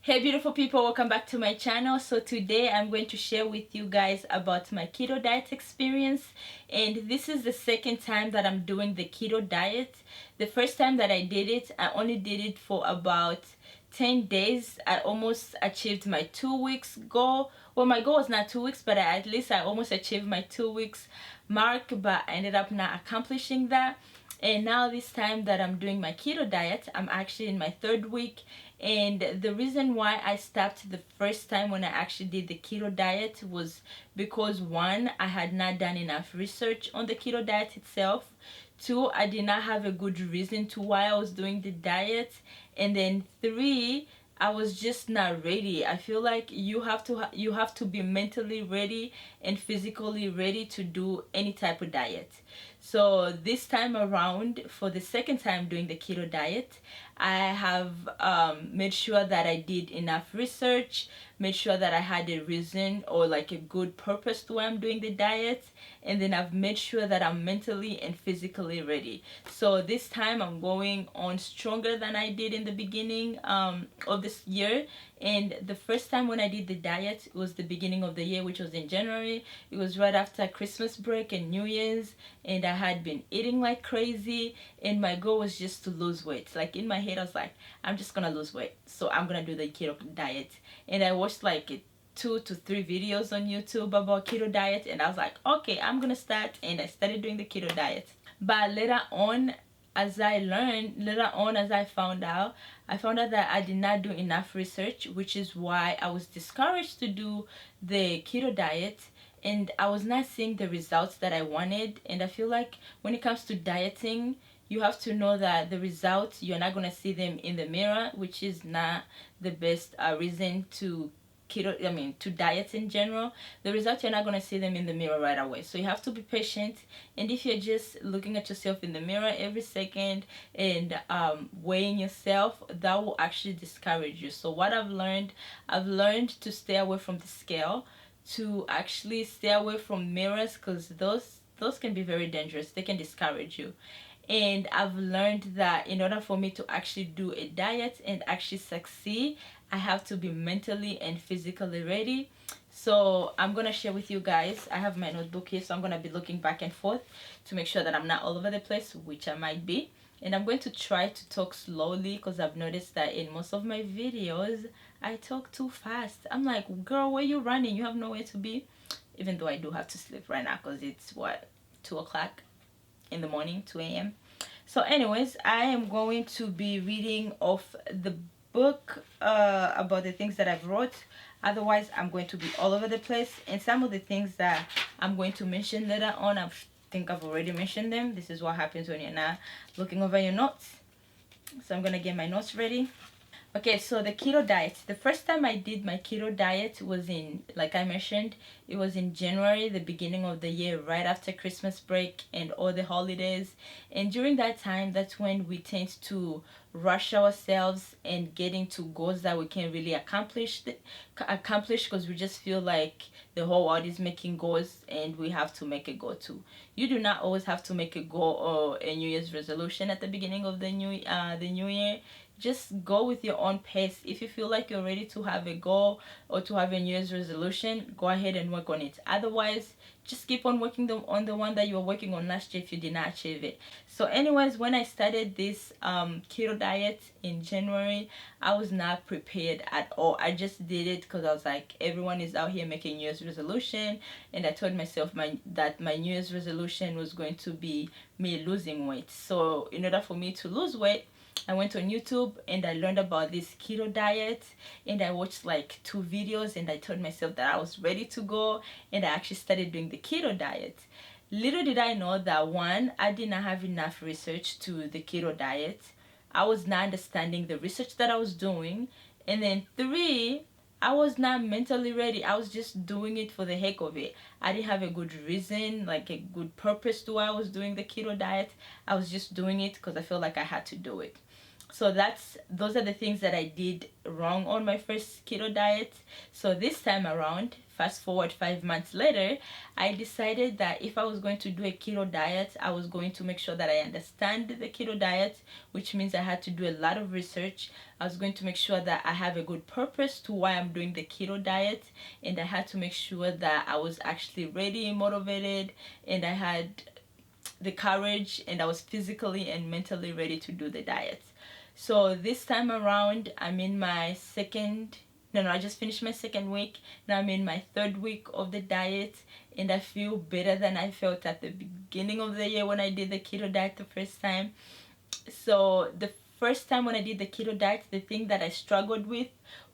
Hey beautiful people, welcome back to my channel. So today I'm going to share with you guys about my keto diet experience, and this is the second time that I'm doing the keto diet. The first time that I did it, I only did it for about 10 days. I almost achieved my 2 weeks goal. Well, my goal was not 2 weeks, but at least I almost achieved my 2 weeks mark, but I ended up not accomplishing that. And now this time that I'm doing my keto diet, I'm actually in my third week. And the reason why I stopped the first time when I actually did the keto diet was because one, I had not done enough research on the keto diet itself. Two, I did not have a good reason to why I was doing the diet. And then three, I was just not ready. I feel like you have to be mentally ready and physically ready to do any type of diet. So this time around, for the second time doing the keto diet, I have made sure that I did enough research, made sure that I had a reason or like a good purpose to why I'm doing the diet, and then I've made sure that I'm mentally and physically ready. So this time I'm going on stronger than I did in the beginning of this year. And the first time when I did the diet, it was the beginning of the year, which was in January. It was right after Christmas break and New Year's, and I had been eating like crazy, and my goal was just to lose weight. Like in my head I was like, I'm just gonna lose weight, so I'm gonna do the keto diet. And I watched like 2 to 3 videos on YouTube about keto diet, and I was like, okay, I'm gonna start. And I started doing the keto diet. But later on, as I found out, that I did not do enough research, which is why I was discouraged to do the keto diet, and I was not seeing the results that I wanted. And I feel like when it comes to dieting, you have to know that the results, you're not going to see them in the mirror, which is not the best reason to to diet in general. The results, you're not going to see them in the mirror right away, so you have to be patient. And if you're just looking at yourself in the mirror every second and weighing yourself, that will actually discourage you. So what I've learned to stay away from the scale, to actually stay away from mirrors, because those can be very dangerous. They can discourage you. And I've learned that in order for me to actually do a diet and actually succeed, I have to be mentally and physically ready. So I'm gonna share with you guys. I have my notebook here, so I'm gonna be looking back and forth to make sure that I'm not all over the place, which I might be. And I'm going to try to talk slowly, because I've noticed that in most of my videos I talk too fast. I'm like, girl, where you running? You have nowhere to be. Even though I do have to sleep right now, because it's what, 2 o'clock in the morning, 2 a.m. So anyways, I am going to be reading off the book about the things that I've wrote. Otherwise, I'm going to be all over the place, and some of the things that I'm going to mention later on, I think I've already mentioned them. This is what happens when you're not looking over your notes. So I'm gonna get my notes ready. Okay, so the keto diet. The first time I did my keto diet was in, like I mentioned, it was in January, the beginning of the year, right after Christmas break and all the holidays. And during that time, that's when we tend to rush ourselves and get into goals that we can't really accomplish, because we just feel like the whole world is making goals and we have to make a goal too. You do not always have to make a goal or a New Year's resolution at the beginning of the new year. Just go with your own pace. If you feel like you're ready to have a goal or to have a New Year's resolution, go ahead and work on it. Otherwise, just keep on working on the one that you were working on last year if you did not achieve it. So anyways, when I started this keto diet in January, I was not prepared at all. I just did it because I was like, everyone is out here making New Year's resolution, and I told myself that my New Year's resolution was going to be me losing weight. So in order for me to lose weight, I went on YouTube and I learned about this keto diet, and I watched like 2 videos, and I told myself that I was ready to go, and I actually started doing the keto diet. Little did I know that one, I did not have enough research to the keto diet. I was not understanding the research that I was doing. And then three, I was not mentally ready. I was just doing it for the heck of it. I didn't have a good reason, like a good purpose to why I was doing the keto diet. I was just doing it because I felt like I had to do it. So those are the things that I did wrong on my first keto diet. So this time around, fast forward 5 months later, I decided that if I was going to do a keto diet, I was going to make sure that I understand the keto diet, which means I had to do a lot of research. I was going to make sure that I have a good purpose to why I'm doing the keto diet, and I had to make sure that I was actually ready, motivated, and I had the courage, and I was physically and mentally ready to do the diet. So this time around, I'm in my second, no, I just finished my second week. Now I'm in my third week of the diet, and I feel better than I felt at the beginning of the year when I did the keto diet the first time. So the first time when I did the keto diet, the thing that I struggled with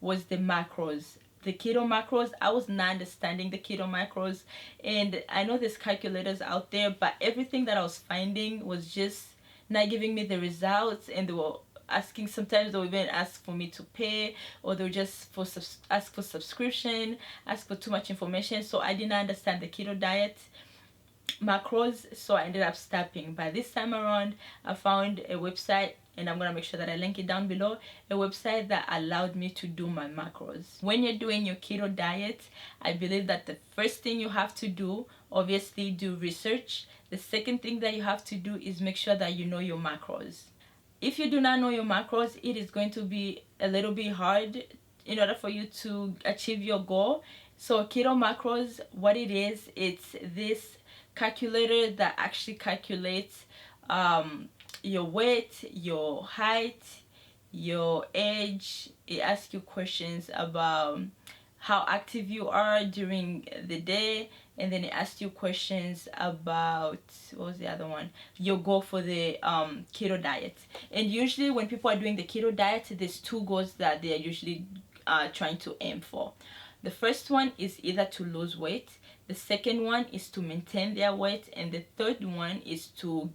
was the macros. The keto macros, I was not understanding the keto macros, and I know there's calculators out there, but everything that I was finding was just not giving me the results, and they were asking, sometimes they'll even ask for me to pay, or they'll just ask for subscription, ask for too much information. So I did not understand the keto diet macros, so I ended up stopping. But this time around, I found a website, and I'm gonna make sure that I link it down below, a website that allowed me to do my macros. When you're doing your keto diet, I believe that the first thing you have to do, obviously, do research. The second thing that you have to do is make sure that you know your macros. If you do not know your macros, it is going to be a little bit hard in order for you to achieve your goal. So keto macros, what it is, it's this calculator that actually calculates your weight, your height, your age. It asks you questions about how active you are during the day, and then it asks you questions about, what was the other one, your goal for the keto diet. And usually when people are doing the keto diet, there's two goals that they are usually trying to aim for. The first one is either to lose weight, the second one is to maintain their weight, and the third one is to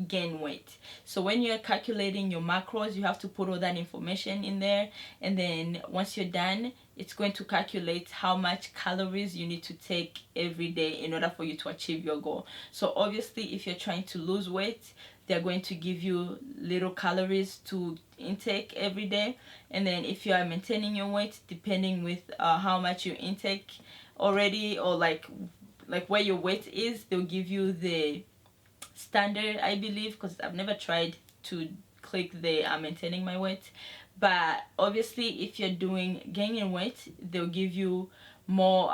gain weight. So when you're calculating your macros, you have to put all that information in there, and then once you're done, it's going to calculate how much calories you need to take every day in order for you to achieve your goal. So obviously, if you're trying to lose weight, they're going to give you little calories to intake every day, and then if you are maintaining your weight, depending with how much you intake already, or like where your weight is, they'll give you the standard, I believe, because I've never tried to click the maintaining my weight. But obviously, if you're doing gaining weight, they'll give you more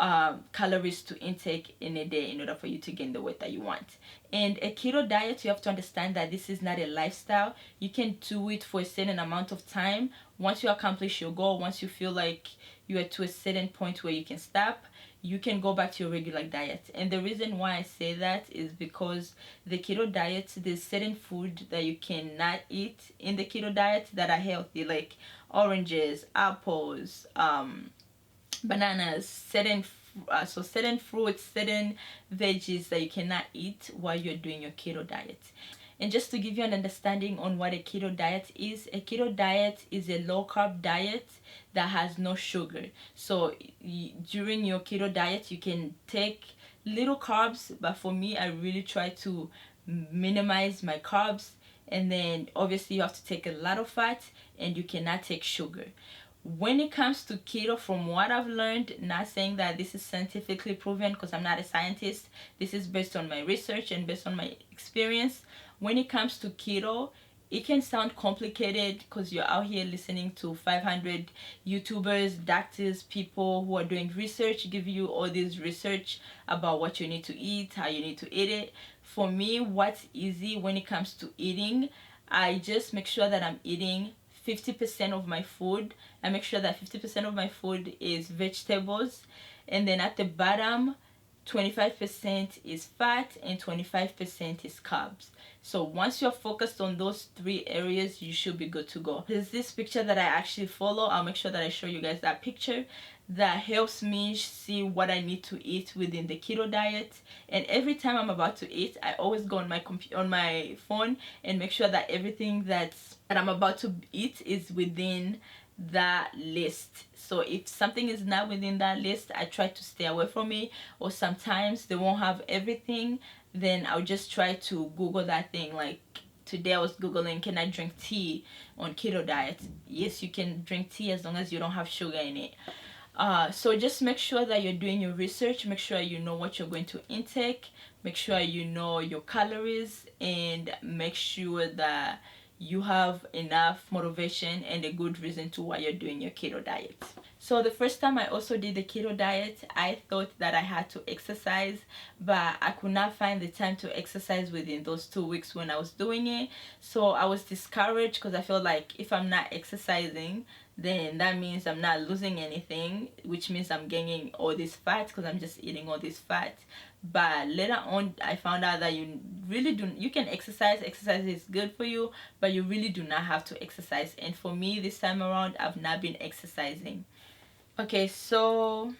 calories to intake in a day in order for you to gain the weight that you want. And a keto diet, you have to understand that this is not a lifestyle. You can do it for a certain amount of time. Once you accomplish your goal, once you feel like you are to a certain point where you can stop, you can go back to your regular diet. And the reason why I say that is because the keto diet, there's certain food that you cannot eat in the keto diet that are healthy, like oranges, apples, bananas, certain fruits, certain veggies that you cannot eat while you're doing your keto diet. And just to give you an understanding on what a keto diet is, a keto diet is a low carb diet that has no sugar. So during your keto diet, you can take little carbs, but for me, I really try to minimize my carbs. And then obviously you have to take a lot of fat, and you cannot take sugar. When it comes to keto, from what I've learned, not saying that this is scientifically proven because I'm not a scientist, this is based on my research and based on my experience. When it comes to keto, it can sound complicated because you're out here listening to 500 YouTubers, doctors, people who are doing research, give you all this research about what you need to eat, how you need to eat it. For me, what's easy when it comes to eating, I just make sure that I'm eating 50% of my food. I make sure that 50% of my food is vegetables, and then at the bottom 25% is fat and 25% is carbs. So once you're focused on those three areas, you should be good to go. There's this picture that I actually follow. I'll make sure that I show you guys that picture that helps me see what I need to eat within the keto diet. And every time I'm about to eat, I always go on my phone and make sure that everything that I'm about to eat is within that list. So if something is not within that list, I try to stay away from it. Or sometimes they won't have everything, then I'll just try to Google that thing, like today I was googling, can I drink tea on keto diet? Yes, you can drink tea as long as you don't have sugar in it. So just make sure that you're doing your research, make sure you know what you're going to intake, make sure you know your calories, and make sure that you have enough motivation and a good reason to why you're doing your keto diet. So the first time I also did the keto diet, I thought that I had to exercise, but I could not find the time to exercise within those 2 weeks when I was doing it. So I was discouraged because I felt like if I'm not exercising, then that means I'm not losing anything, which means I'm gaining all this fat because I'm just eating all this fat. But later on I found out that you can exercise is good for you, but you really do not have to exercise. And for me this time around, I've not been exercising. Okay, so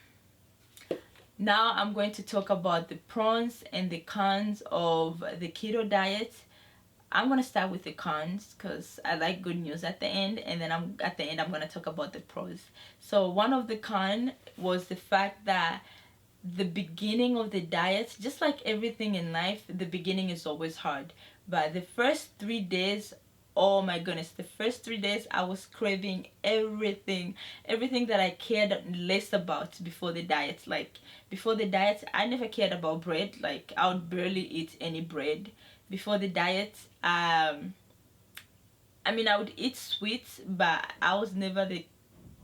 now I'm going to talk about the pros and the cons of the keto diet. I'm gonna start with the cons because I like good news at the end, and then at the end I'm gonna talk about the pros. So one of the con was the fact that the beginning of the diet, just like everything in life, the beginning is always hard. But the first 3 days, oh my goodness, the first 3 days I was craving everything that I cared less about before the diet. Like before the diet, I never cared about bread. Like I would barely eat any bread before the diet. I mean, I would eat sweets, but I was never the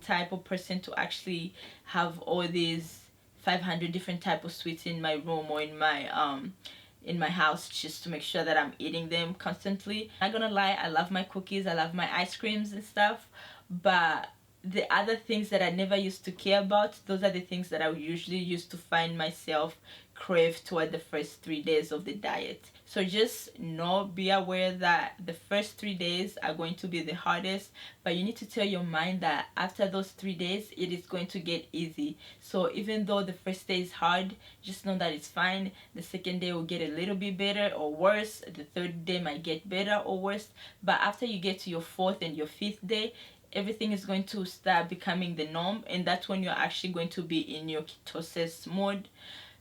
type of person to actually have all these 500 different type of sweets in my room or in my house just to make sure that I'm eating them constantly. Not gonna lie, I love my cookies, I love my ice creams and stuff, but the other things that I never used to care about, those are the things that I usually used to find myself crave toward the first 3 days of the diet. So just know, be aware that the first 3 days are going to be the hardest, but you need to tell your mind that after those 3 days it is going to get easy. So even though the first day is hard, just know that it's fine. The second day will get a little bit better or worse, the third day might get better or worse, but after you get to your fourth and your fifth day, everything is going to start becoming the norm, and that's when you're actually going to be in your ketosis mode.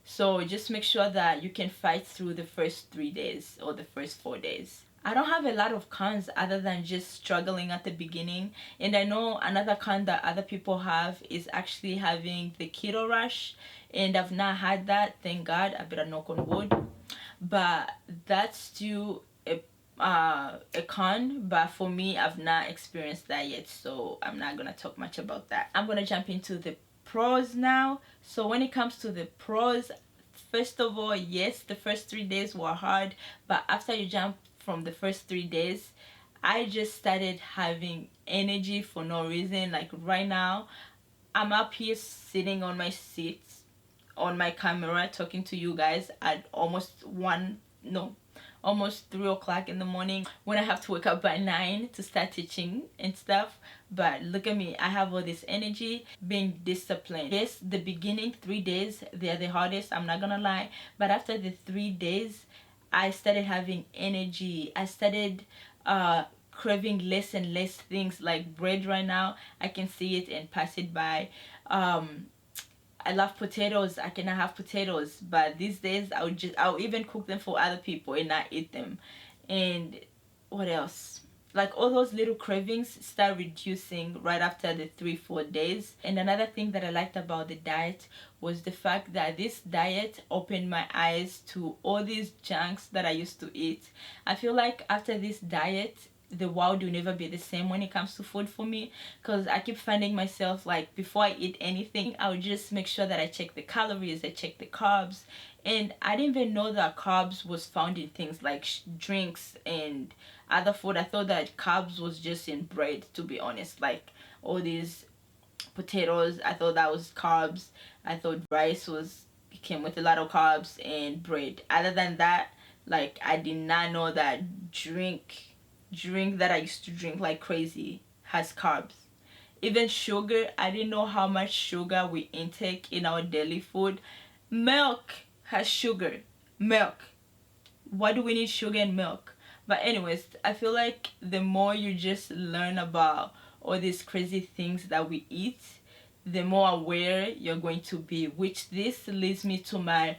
So just make sure that you can fight through the first 3 days or the first 4 days. I don't have a lot of cons other than just struggling at the beginning. And I know another con that other people have is actually having the keto rush. And I've not had that, thank God. I better knock on wood. But that's still a con, but for me I've not experienced that yet, so I'm not gonna talk much about that. I'm gonna jump into the pros now. So when it comes to the pros, first of all, yes, the first 3 days were hard, but after you jump from the first 3 days, I just started having energy for no reason. Like right now I'm up here sitting on my seat on my camera talking to you guys at almost 1 no almost 3 o'clock in the morning, when I have to wake up by 9 to start teaching and stuff. But look at me, I have all this energy, being disciplined. Yes, the beginning 3 days, they're the hardest, I'm not gonna lie, but after the 3 days I started having energy. I started craving less and less things. Like bread right now, I can see it and pass it by. I love potatoes. I cannot have potatoes, but these days I'll even cook them for other people and not eat them. And what else? Like all those little cravings start reducing right after the 3-4 days. And another thing that I liked about the diet was the fact that this diet opened my eyes to all these junks that I used to eat. I feel like after this diet the world will never be the same when it comes to food for me, because I keep finding myself, like, before I eat anything I'll just make sure that I check the calories, I check the carbs. And I didn't even know that carbs was found in things like drinks and other food. I thought that carbs was just in bread, to be honest. Like all these potatoes, I thought that was carbs. I thought rice was came with a lot of carbs, and bread. Other than that, like, I did not know that drink that I used to drink like crazy has carbs. Even sugar, I didn't know how much sugar we intake in our daily food. Milk has sugar. Milk. Why do we need sugar in milk? But anyways, I feel like the more you just learn about all these crazy things that we eat, the more aware you're going to be. Which this leads me to my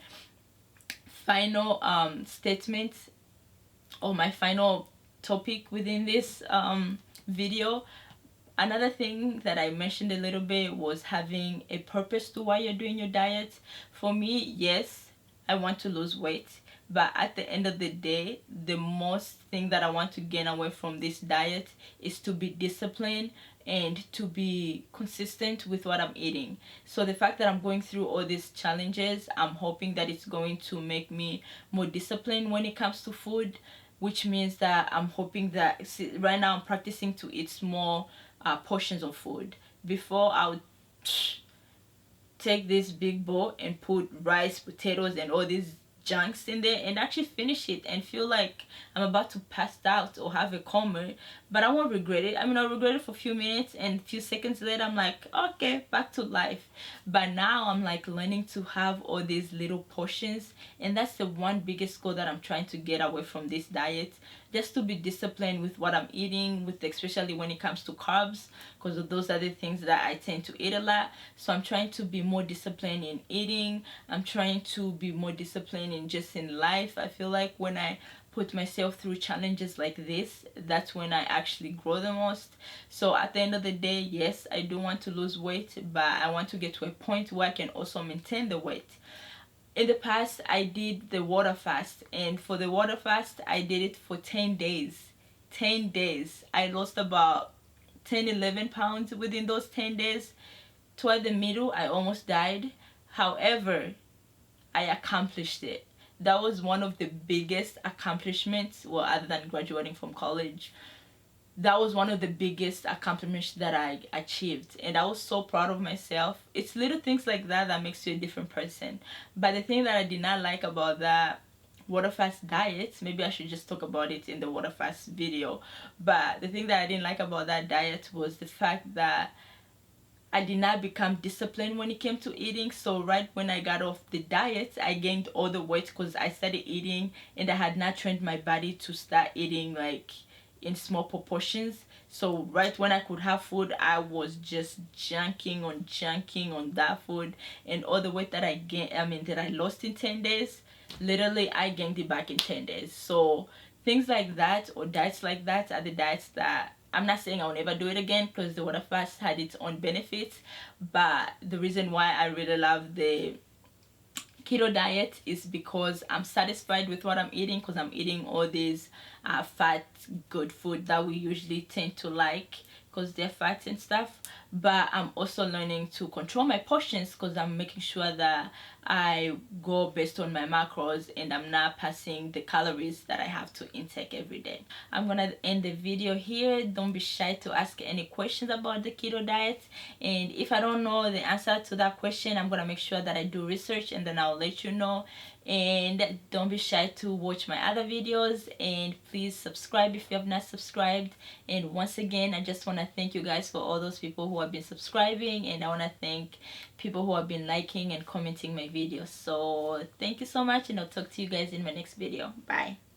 final statement, or my final topic within this video. Another thing that I mentioned a little bit was having a purpose to why you're doing your diet. For me, yes, I want to lose weight, but at the end of the day, the most thing that I want to gain away from this diet is to be disciplined and to be consistent with what I'm eating. So the fact that I'm going through all these challenges, I'm hoping that it's going to make me more disciplined when it comes to food, which means that I'm hoping that, see, right now I'm practicing to eat small portions of food. Before, I would take this big bowl and put rice, potatoes, and all these junks in there and actually finish it and feel like I'm about to pass out or have a coma, but I won't regret it. I mean, I'll regret it for a few minutes, and a few seconds later I'm like, okay, back to life. But now I'm like learning to have all these little portions, and that's the one biggest goal that I'm trying to get away from this diet, just to be disciplined with what I'm eating, with especially when it comes to carbs, because those are the things that I tend to eat a lot. So I'm trying to be more disciplined in eating. I'm trying to be more disciplined in just in life. I feel like when I put myself through challenges like this, that's when I actually grow the most. So at the end of the day, yes, I do want to lose weight, but I want to get to a point where I can also maintain the weight. In the past, I did the water fast, and for the water fast I did it for 10 days. 10 days I lost about 10-11 pounds within those 10 days. Toward the middle, I almost died. However, I accomplished it. That was one of the biggest accomplishments, well, other than graduating from college. That was one of the biggest accomplishments that I achieved, and I was so proud of myself. It's little things like that that makes you a different person. But the thing that I did not like about that water fast diet, maybe I should just talk about it in the water fast video, but the thing that I didn't like about that diet was the fact that I did not become disciplined when it came to eating. So right when I got off the diet, I gained all the weight because I started eating, and I had not trained my body to start eating like in small proportions. So right when I could have food, I was just junking on that food, and all the weight that I gained, I mean that I lost in 10 days, literally I gained it back in 10 days. So things like that, or diets like that, are the diets that I'm not saying I'll never do it again, because the water fast had its own benefits. But the reason why I really love the keto diet is because I'm satisfied with what I'm eating, because I'm eating all these fat good food that we usually tend to like, because they're fat and stuff. But I'm also learning to control my portions, because I'm making sure that I go based on my macros and I'm not passing the calories that I have to intake every day. I'm gonna end the video here. Don't be shy to ask any questions about the keto diet, and if I don't know the answer to that question, I'm gonna make sure that I do research and then I'll let you know. And don't be shy to watch my other videos, and please subscribe if you have not subscribed. And once again, I just want to thank you guys for all those people who have been subscribing, and I want to thank people who have been liking and commenting my videos. So thank you so much, and I'll talk to you guys in my next video. Bye.